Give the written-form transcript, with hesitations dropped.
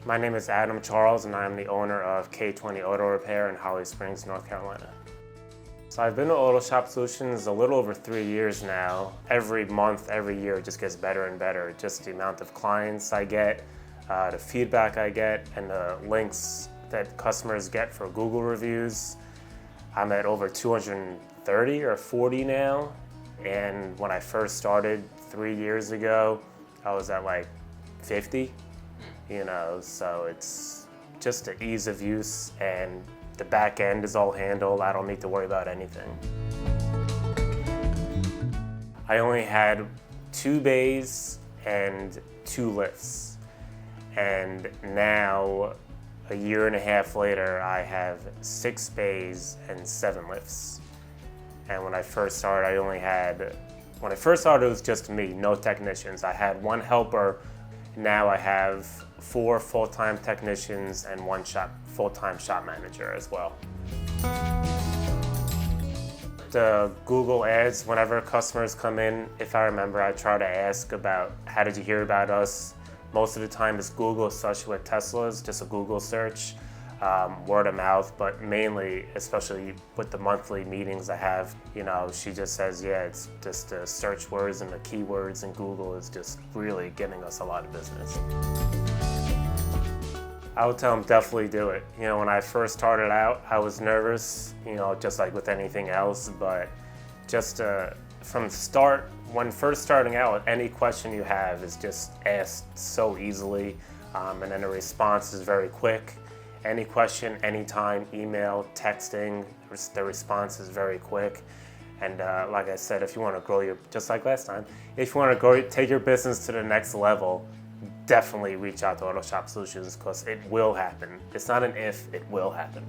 My name is Adam Charles, and I'm the owner of K20 Auto Repair in Holly Springs, North Carolina. So I've been to Autoshop Solutions a little over 3 years now. Every month, every year, it just gets better and better. Just the amount of clients I get, the feedback I get, and the links that customers get for Google reviews. I'm at over 230 or 40 now. And when I first started 3 years ago, I was at like 50. So it's just the ease of use, and the back end is all handled. I don't need to worry about anything. I only had 2 bays and 2 lifts. And now, a year and a half later, I have 6 bays and 7 lifts. And when I first started, it was just me, no technicians. I had 1 helper. Now I have 4 full-time technicians and 1 full-time shop manager as well. The Google ads, whenever customers come in, if I remember, I try to ask about, how did you hear about us? Most of the time it's Google, especially with Teslas, just a Google search, word of mouth, but mainly, especially with the monthly meetings I have, she just says, yeah, it's just the search words and the keywords in Google is just really getting us a lot of business. I would tell them definitely do it. When I first started out, I was nervous, just like with anything else, but just from the start, when first starting out, any question you have is just asked so easily, and then the response is very quick. Any question, anytime, email, texting, the response is very quick. And like I said, if you want to grow just like last time, if you want to take your business to the next level, definitely reach out to Autoshop Solutions, because it will happen. It's not an if, it will happen.